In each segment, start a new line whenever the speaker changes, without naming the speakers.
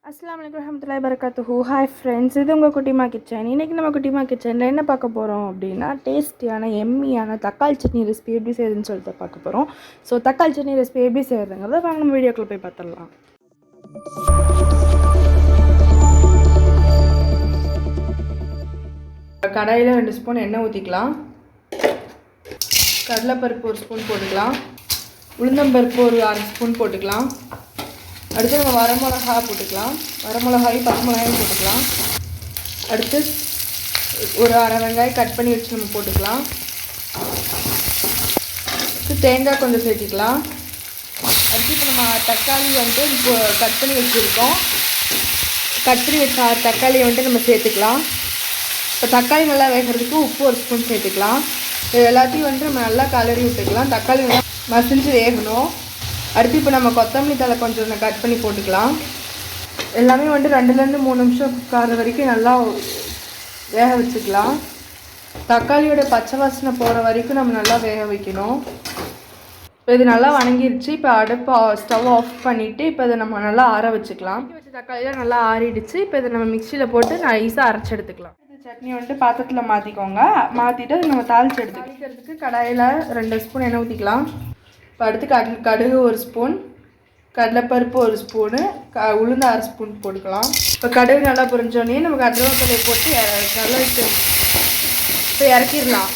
அஸ்ஸலாமு அலைக்கும் வரஹ்மத்துல்லாஹி வபரகாத்துஹு. ஹாய் ஃப்ரெண்ட்ஸ், இது உங்கள் குட்டிமா கிச்சன். இன்றைக்கி நம்ம குட்டிமா கிச்சனில் என்ன பார்க்க போகிறோம் அப்படின்னா, டேஸ்டியான எம்மியான தக்காளி சட்னி ரெசிபி எப்படி செய்யுதுன்னு சொல்லிட்டு பார்க்க போகிறோம். ஸோ தக்காளி சட்னி ரெசிபி எப்படி செய்கிறதுங்கிறத வாங்க நம்ம வீடியோக்குள்ளே போய் பார்த்துடலாம். கடாயில் 2 ஸ்பூன் எண்ணெய் ஊற்றிக்கலாம். கடலைப்பருப்பு 1 ஸ்பூன் போட்டுக்கலாம். உளுந்தம்பருப்பு ஒரு 1/2 ஸ்பூன் போட்டுக்கலாம். அடுத்து நம்ம வரமிளகா போட்டுக்கலாம். வரமிளகாயும் பச்சை மிளகாயும் போட்டுக்கலாம். அடுத்து ஒரு அரை வெங்காயம் கட் பண்ணி வச்சு நம்ம போட்டுக்கலாம். அடுத்து தேங்காய் கொஞ்சம் சேர்த்துக்கலாம். அடுத்து இப்போ நம்ம தக்காளி வந்துட்டு இப்போ கட் பண்ணி வச்சுருக்கோம். கட் பண்ணி வச்ச தக்காளியை வந்துட்டு நம்ம சேர்த்துக்கலாம். இப்போ தக்காளி நல்லா வேகிறதுக்கு உப்பு 1 ஸ்பூன் சேர்த்துக்கலாம். இது எல்லாத்தையும் வந்துட்டு நம்ம நல்லா கலரி விட்டுக்கலாம். தக்காளி நல்லா மசிஞ்சு வேகணும். அடுத்து இப்போ நம்ம கொத்தமல்லி தழை கொஞ்சம் கட் பண்ணி போட்டுக்கலாம். எல்லாமே வந்துட்டு 2லேருந்து 3 நிமிஷம் குக்காத வரைக்கும் நல்லா வேக வச்சுக்கலாம். தக்காளியோட பச்சை வாசனை போகிற வரைக்கும் நம்ம நல்லா வேக வைக்கணும். இப்போ இது நல்லா வணங்கிடுச்சு. இப்போ அடுப்பு ஸ்டவ் ஆஃப் பண்ணிவிட்டு இப்போ இதை நம்ம நல்லா ஆற வச்சுக்கலாம். வச்ச தக்காளியெலாம் நல்லா ஆறிடுச்சு. இப்போ இதை நம்ம மிக்சியில் போட்டு நைஸாக அரைச்சி எடுத்துக்கலாம். இந்த சட்னி வந்துட்டு பாத்திரத்தில் மாற்றிக்கோங்க. மாற்றிட்டு நம்ம தாளித்து எடுத்துக்கிறதுக்கு கடாயில் 2 ஸ்பூன் எண்ணெய் ஊற்றிக்கலாம். இப்போ அடுத்து கடுகு 1 ஸ்பூன், கடலைப்பருப்பு 1 ஸ்பூனு, உளுந்து 1/2 ஸ்பூன் போட்டுக்கலாம். இப்போ கடுகு நல்லா பொரிஞ்சோடனே நம்ம கருவேப்பிலையை போட்டு நல்லா இப்போ இறக்கிடலாம்.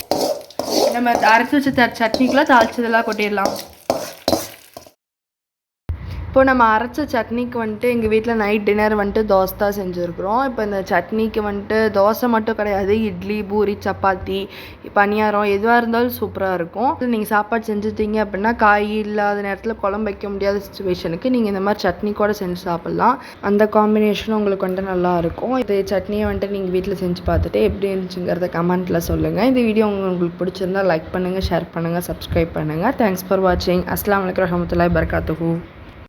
நம்ம அரைச்சி வச்ச சட்னிக்கெலாம் தாளிச்சதெல்லாம் கொட்டிடலாம். இப்போ நம்ம அரைச்ச சட்னிக்கு வந்துட்டு எங்கள் வீட்டில் நைட் டின்னர் வந்துட்டு தோசை தான் செஞ்சுருக்குறோம். இப்போ இந்த சட்னிக்கு வந்துட்டு தோசை மட்டும் கிடையாது, இட்லி, பூரி, சப்பாத்தி, பணியாரம் எதுவாக இருந்தாலும் சூப்பராக இருக்கும். நீங்கள் சாப்பாடு செஞ்சுட்டீங்க அப்படின்னா காய் இல்லாத நேரத்தில் குழம்பு வைக்க முடியாத சுச்சுவேஷனுக்கு நீங்கள் இந்த மாதிரி சட்னி கூட செஞ்சு சாப்பிட்லாம். அந்த காம்பினேஷனும் உங்களுக்கு வந்துட்டு நல்லாயிருக்கும். இது சட்னியை வந்துட்டு நீங்கள் வீட்டில் செஞ்சு பார்த்துட்டு எப்படி இருந்துச்சுங்கிறத கமெண்ட்டில் சொல்லுங்கள். இந்த வீடியோ உங்களுக்கு பிடிச்சிருந்தால் லைக் பண்ணுங்கள், ஷேர் பண்ணுங்கள், சப்ஸ்கிரைப் பண்ணுங்கள். தேங்க்ஸ் ஃபார் வாட்சிங். அஸ்ஸலாமு அலைக்கும் வரஹ்மத்துல்லாஹி வபரகாத்துஹு.